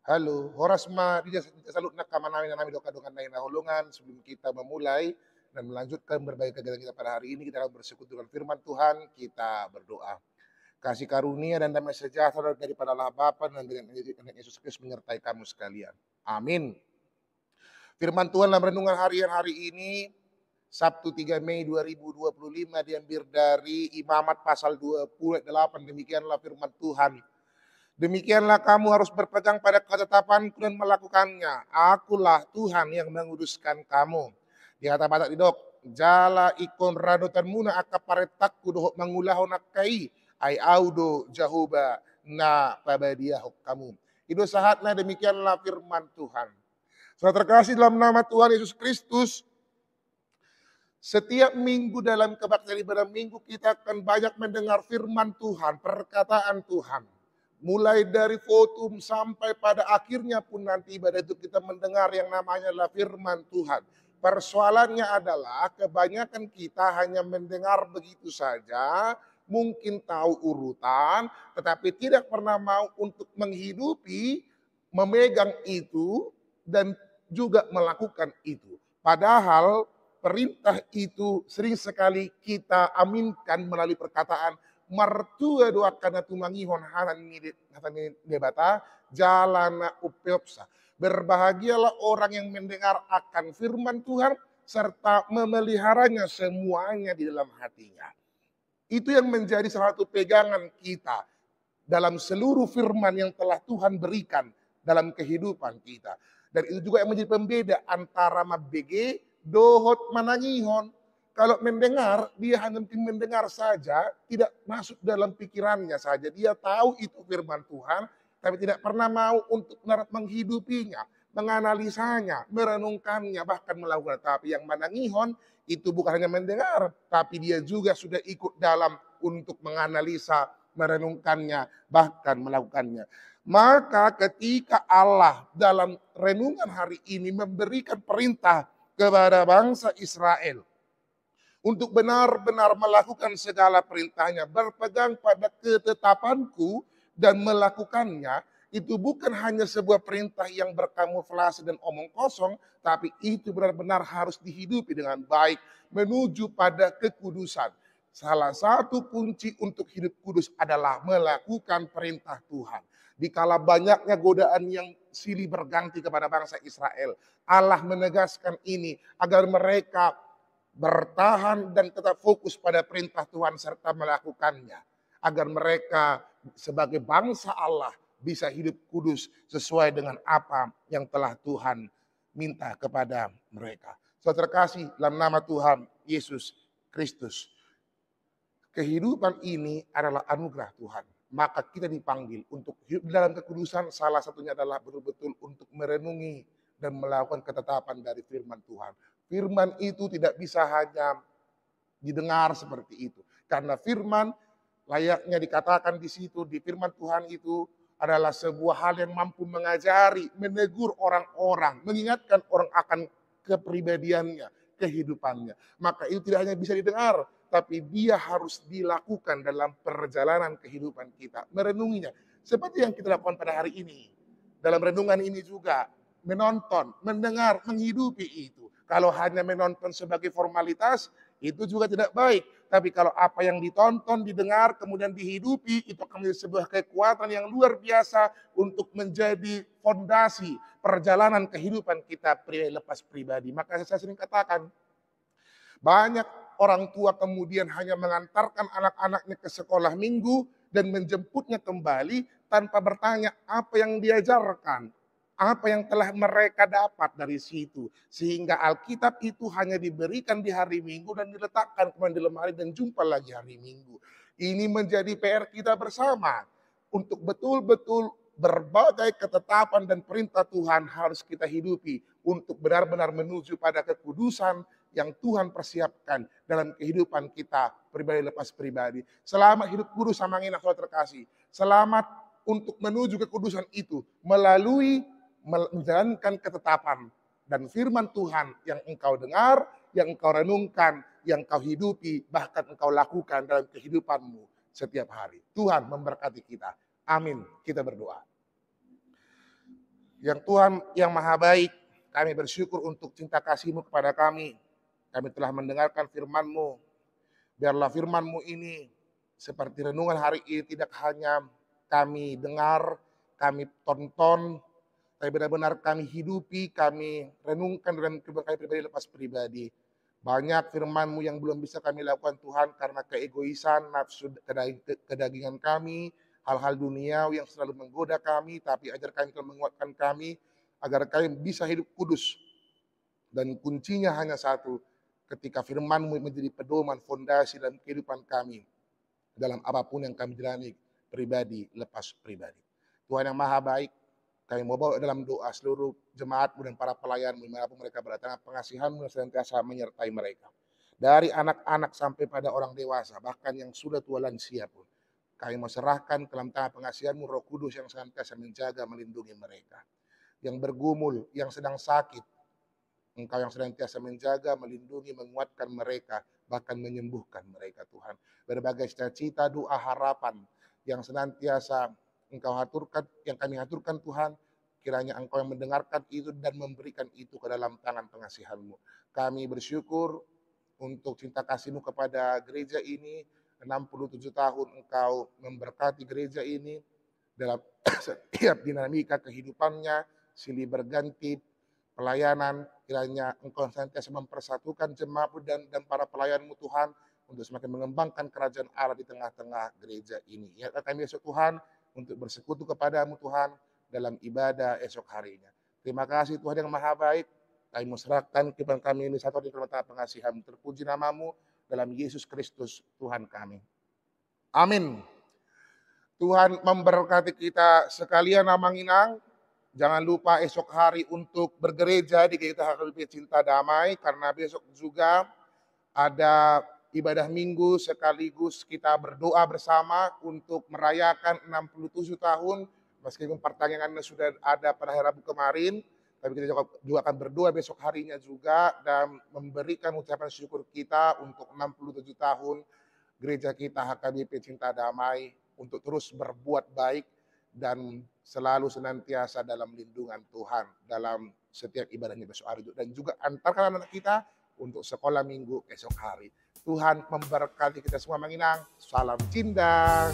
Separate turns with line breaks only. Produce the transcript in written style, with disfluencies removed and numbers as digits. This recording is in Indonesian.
Halo, Horasma di salut nakamanami nami doka-doka naik nahulungan. Sebelum kita memulai dan melanjutkan berbagai kegiatan kita pada hari ini, kita akan bersekutu dengan firman Tuhan, kita berdoa. Kasih karunia dan damai sejahtera daripada Allah Bapa dan dengan Yesus Kristus menyertai kamu sekalian. Amin. Firman Tuhan dalam renungan harian hari ini, Sabtu 3 Mei 2025 diambil dari Imamat pasal 28. Demikianlah firman Tuhan. Demikianlah kamu harus berpegang pada ketetapanku dan melakukannya. Akulah Tuhan yang menguduskan kamu. Di kata Batak Didok, jala ikon radotan muna akaparetakku dohok mangulahon nakai, ay audo jahuba na pabadiahok kamu. Itu sahatnya demikianlah firman Tuhan. Saudara terkasih dalam nama Tuhan Yesus Kristus, setiap minggu dalam kebaktian ibadah minggu kita akan banyak mendengar firman Tuhan, perkataan Tuhan. Mulai dari fotum sampai pada akhirnya pun nanti ibadah itu kita mendengar yang namanya adalah firman Tuhan. Persoalannya adalah kebanyakan kita hanya mendengar begitu saja, mungkin tahu urutan, tetapi tidak pernah mau untuk menghidupi, memegang itu, dan juga melakukan itu. Padahal perintah itu sering sekali kita aminkan melalui perkataan, martua doa karena tumangihon hanan debata jalana upeopsa. Berbahagialah orang yang mendengar akan firman Tuhan serta memeliharanya semuanya di dalam hatinya. Itu yang menjadi salah satu pegangan kita dalam seluruh firman yang telah Tuhan berikan dalam kehidupan kita. Dan itu juga yang menjadi pembeda antara mabege dohot manangihon. Kalau mendengar, dia hanya mendengar saja, tidak masuk dalam pikirannya saja. Dia tahu itu firman Tuhan, tapi tidak pernah mau untuk menghidupinya, menganalisanya, merenungkannya, bahkan melakukan. Tapi yang manangihon itu bukan hanya mendengar, tapi dia juga sudah ikut dalam untuk menganalisa, merenungkannya, bahkan melakukannya. Maka ketika Allah dalam renungan hari ini memberikan perintah kepada bangsa Israel, untuk benar-benar melakukan segala perintahnya, berpegang pada ketetapanku dan melakukannya, itu bukan hanya sebuah perintah yang berkamuflase dan omong kosong, tapi itu benar-benar harus dihidupi dengan baik, menuju pada kekudusan. Salah satu kunci untuk hidup kudus adalah melakukan perintah Tuhan. Dikala banyaknya godaan yang silih berganti kepada bangsa Israel, Allah menegaskan ini agar mereka bertahan dan tetap fokus pada perintah Tuhan serta melakukannya. Agar mereka sebagai bangsa Allah bisa hidup kudus sesuai dengan apa yang telah Tuhan minta kepada mereka. Saudara terkasih dalam nama Tuhan Yesus Kristus. Kehidupan ini adalah anugerah Tuhan. Maka kita dipanggil untuk hidup dalam kekudusan, salah satunya adalah betul-betul untuk merenungi dan melakukan ketetapan dari firman Tuhan. Firman itu tidak bisa hanya didengar seperti itu. Karena firman layaknya dikatakan di situ, di firman Tuhan itu adalah sebuah hal yang mampu mengajari, menegur orang-orang, mengingatkan orang akan kepribadiannya, kehidupannya. Maka itu tidak hanya bisa didengar, tapi dia harus dilakukan dalam perjalanan kehidupan kita. Merenunginya. Seperti yang kita lakukan pada hari ini. Dalam renungan ini juga menonton, mendengar, menghidupi itu. Kalau hanya menonton sebagai formalitas, itu juga tidak baik. Tapi kalau apa yang ditonton, didengar, kemudian dihidupi, itu akan menjadi sebuah kekuatan yang luar biasa untuk menjadi fondasi perjalanan kehidupan kita lepas pribadi. Maka saya sering katakan, banyak orang tua kemudian hanya mengantarkan anak-anaknya ke sekolah minggu dan menjemputnya kembali tanpa bertanya apa yang diajarkan. Apa yang telah mereka dapat dari situ. Sehingga Alkitab itu hanya diberikan di hari Minggu dan diletakkan kemudian di lemari dan jumpa lagi hari Minggu. Ini menjadi PR kita bersama. Untuk betul-betul berbagai ketetapan dan perintah Tuhan harus kita hidupi. Untuk benar-benar menuju pada kekudusan yang Tuhan persiapkan dalam kehidupan kita pribadi lepas pribadi. Selamat hidup kudus sama ngina saudara terkasih. Selamat untuk menuju kekudusan itu melalui menjalankan ketetapan dan firman Tuhan yang engkau dengar, yang engkau renungkan, yang engkau hidupi, bahkan engkau lakukan dalam kehidupanmu setiap hari. Tuhan memberkati kita. Amin. Kita berdoa. Yang Tuhan yang maha baik, kami bersyukur untuk cinta kasih-Mu kepada kami. Kami telah mendengarkan firman-Mu. Biarlah firman-Mu ini seperti renungan hari ini tidak hanya kami dengar, kami tonton, tapi benar-benar kami hidupi, kami renungkan dalam kehidupan kami pribadi lepas pribadi. Banyak firman-Mu yang belum bisa kami lakukan Tuhan karena keegoisan, nafsu kedagingan kami, hal-hal duniawi yang selalu menggoda kami, tapi ajar kami Tuhan menguatkan kami, agar kami bisa hidup kudus. Dan kuncinya hanya satu, ketika firman-Mu menjadi pedoman, fondasi dalam kehidupan kami, dalam apapun yang kami jalani, pribadi lepas pribadi. Tuhan yang maha baik, kami mau bawa dalam doa seluruh jemaat-Mu dan para pelayan-Mu dimanapun mereka berada, pengasihan-Mu yang senantiasa menyertai mereka. Dari anak-anak sampai pada orang dewasa, bahkan yang sudah tua lansia pun, kami mau serahkan ke dalam tangan pengasihan-Mu Roh Kudus yang senantiasa menjaga, melindungi mereka. Yang bergumul, yang sedang sakit, Engkau yang senantiasa menjaga, melindungi, menguatkan mereka, bahkan menyembuhkan mereka Tuhan. Berbagai cita-cita, doa, harapan yang senantiasa Engkau haturkan, yang kami haturkan Tuhan, kiranya Engkau yang mendengarkan itu dan memberikan itu ke dalam tangan pengasihan-Mu. Kami bersyukur untuk cinta kasih-Mu kepada gereja ini, 67 tahun Engkau memberkati gereja ini dalam setiap dinamika kehidupannya, silih berganti, pelayanan, kiranya Engkau senantiasa mempersatukan jemaat dan para pelayan-Mu Tuhan, untuk semakin mengembangkan kerajaan Allah di tengah-tengah gereja ini. Ya kami besok Tuhan, untuk bersekutu kepadamu Tuhan, dalam ibadah esok harinya. Terima kasih Tuhan yang maha baik, kami serahkan kehidupan kami ini satu di dalam pengasihan. Terpuji namamu, dalam Yesus Kristus Tuhan kami. Amin. Tuhan memberkati kita sekalian Namanginang. Jangan lupa esok hari untuk bergereja di Gereja HKBP Cinta Damai, karena besok juga ada ibadah minggu sekaligus kita berdoa bersama untuk merayakan 67 tahun, meskipun pertanyaannya sudah ada pada hari Rabu kemarin, tapi kita juga akan berdoa besok harinya juga dan memberikan ucapan syukur kita untuk 67 tahun gereja kita HKBP Cinta Damai, untuk terus berbuat baik dan selalu senantiasa dalam lindungan Tuhan dalam setiap ibadahnya besok hari, dan juga antarkan anak kita untuk sekolah minggu esok hari. Tuhan memberkati kita semua Manginang. Salam cinta.